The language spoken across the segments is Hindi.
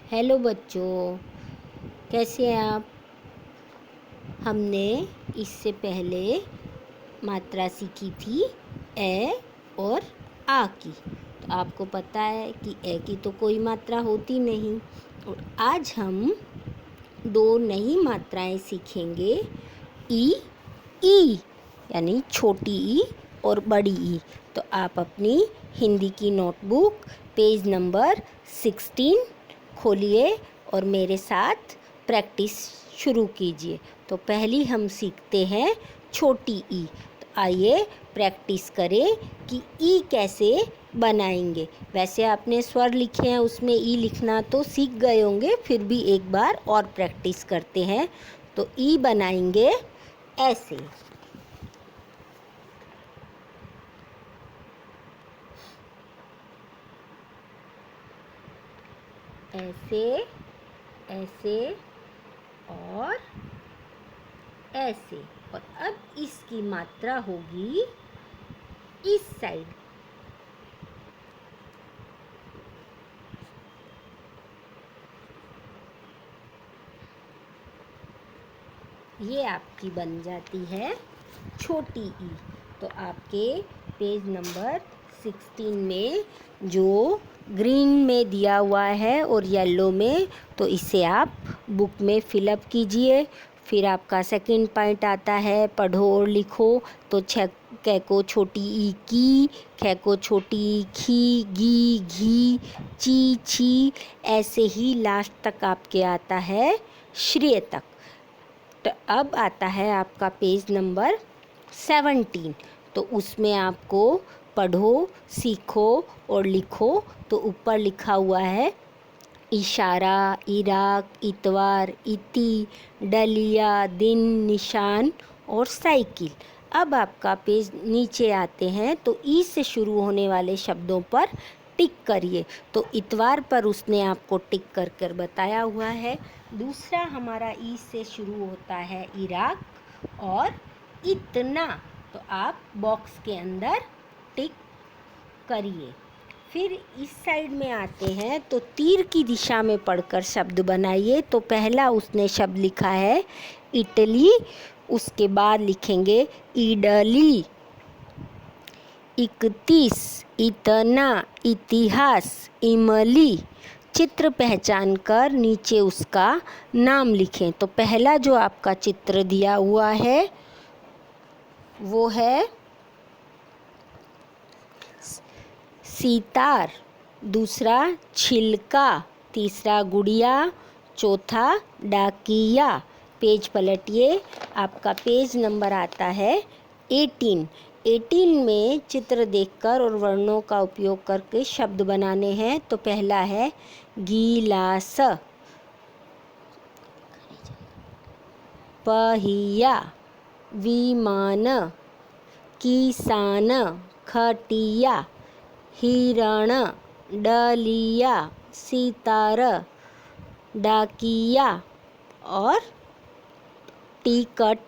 हेलो बच्चों, कैसे हैं आप। हमने इससे पहले मात्रा सीखी थी ए और आ की। तो आपको पता है कि ए की तो कोई मात्रा होती नहीं। और आज हम दो नई मात्राएं सीखेंगे, ई यानी छोटी ई और बड़ी ई। तो आप अपनी हिंदी की नोटबुक पेज नंबर 16 खोलिए और मेरे साथ प्रैक्टिस शुरू कीजिए। तो पहली हम सीखते हैं छोटी ई। तो आइए प्रैक्टिस करें कि ई कैसे बनाएंगे। वैसे आपने स्वर लिखे हैं, उसमें ई लिखना तो सीख गए होंगे, फिर भी एक बार और प्रैक्टिस करते हैं। तो ई बनाएंगे ऐसे। ऐसे, ऐसे और ऐसे। और अब इसकी मात्रा होगी इस साइड। ये आपकी बन जाती है छोटी ई। तो आपके पेज नंबर 16 में जो ग्रीन में दिया हुआ है और येलो में, तो इसे आप बुक में फिलअप कीजिए। फिर आपका सेकंड पॉइंट आता है पढ़ो और लिखो। तो कै को छोटी ई की, खे को छोटी ई खी, गी घी, ची छी, ऐसे ही लास्ट तक आपके आता है श्रेय तक। तो अब आता है आपका पेज नंबर 17। तो उसमें आपको पढ़ो, सीखो और लिखो। तो ऊपर लिखा हुआ है इशारा, इराक, इतवार, इति, डलिया, दिन, निशान और साइकिल। अब आपका पेज नीचे आते हैं तो ई से शुरू होने वाले शब्दों पर टिक करिए। तो इतवार पर उसने आपको टिक कर कर बताया हुआ है। दूसरा हमारा ई से शुरू होता है इराक और इतना। तो आप बॉक्स के अंदर टिक करिए। फिर इस साइड में आते हैं तो तीर की दिशा में पढ़कर शब्द बनाइए। तो पहला उसने शब्द लिखा है इटली, उसके बाद लिखेंगे इडली। 31, इतना, इतिहास, इमली। चित्र पहचान कर नीचे उसका नाम लिखें। तो पहला जो आपका चित्र दिया हुआ है वो है सितार, दूसरा छिलका, तीसरा गुड़िया, चौथा डाकिया। पेज पलटिए, आपका पेज नंबर आता है 18। 18 में चित्र देखकर और वर्णों का उपयोग करके शब्द बनाने हैं। तो पहला है गिलास, पहिया, विमान, किसान, खटिया, हिरण, डलिया, सितार, डाकिया और टिकट।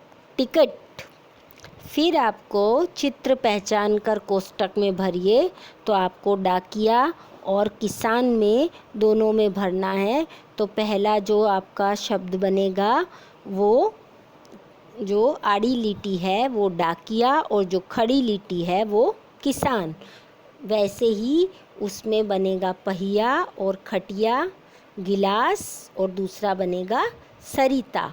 फिर आपको चित्र पहचान कर कोष्टक में भरिए। तो आपको डाकिया और किसान में दोनों में भरना है। तो पहला जो आपका शब्द बनेगा वो जो आड़ी लिटी है वो डाकिया और जो खड़ी लिटी है वो किसान। वैसे ही उसमें बनेगा पहिया और खटिया, गिलास और दूसरा बनेगा सरिता,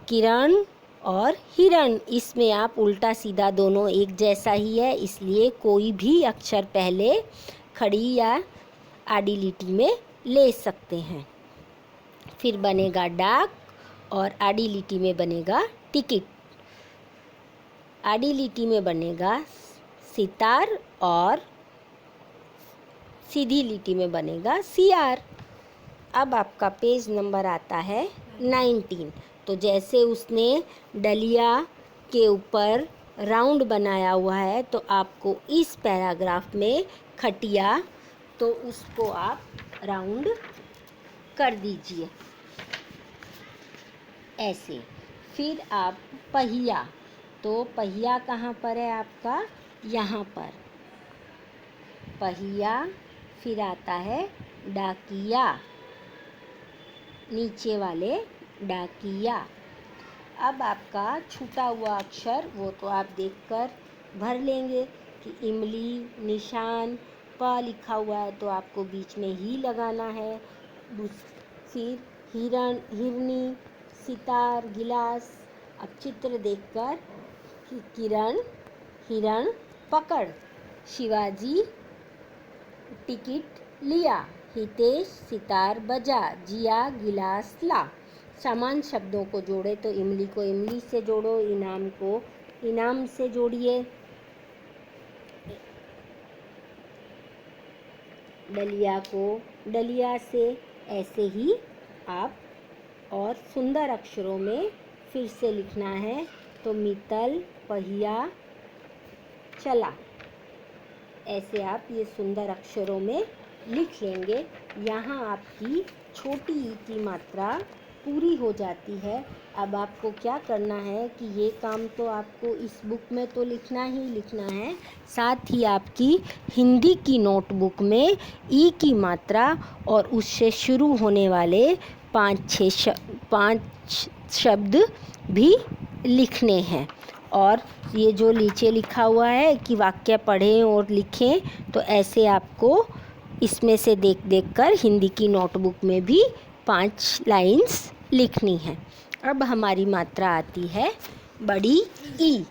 किरण और हिरण। इसमें आप उल्टा सीधा दोनों एक जैसा ही है, इसलिए कोई भी अक्षर पहले खड़ी या आड़ी लिटी में ले सकते हैं। फिर बनेगा डाक और आड़ी लिटी में बनेगा टिकट। आड़ी लिटी में बनेगा सितार और सीधी लिटी में बनेगा सियार। अब आपका पेज नंबर आता है 19। तो जैसे उसने डलिया के ऊपर राउंड बनाया हुआ है, तो आपको इस पैराग्राफ में खटिया, तो उसको आप राउंड कर दीजिए ऐसे। फिर आप पहिया, तो पहिया कहाँ पर है आपका, यहाँ पर पहिया। फिर आता है डाकिया, नीचे वाले डाकिया। अब आपका छूटा हुआ अक्षर वो तो आप देखकर भर लेंगे कि इमली, निशान, प लिखा हुआ है तो आपको बीच में ही लगाना है। फिर हिरण, हिरनी, सितार, गिलास। अब चित्र देखकर कि किरण हिरण पकड़, शिवाजी टिकट लिया, हितेश सितार बजा, जिया गिलास ला। समान शब्दों को जोड़े तो इमली को इमली से जोड़ो, इनाम को इनाम से जोड़िए, डलिया को डलिया से। ऐसे ही आप और सुंदर अक्षरों में फिर से लिखना है तो मित्तल पहिया चला। ऐसे आप ये सुंदर अक्षरों में लिख लेंगे। यहाँ आपकी छोटी ई की मात्रा पूरी हो जाती है। अब आपको क्या करना है कि ये काम तो आपको इस बुक में तो लिखना ही लिखना है, साथ ही आपकी हिंदी की नोटबुक में ई की मात्रा और उससे शुरू होने वाले 5 शब्द भी लिखने हैं। और ये जो नीचे लिखा हुआ है कि वाक्य पढ़ें और लिखें, तो ऐसे आपको इसमें से देख देख कर हिंदी की नोटबुक में भी 5 लाइन्स लिखनी है। अब हमारी मात्रा आती है बड़ी ई।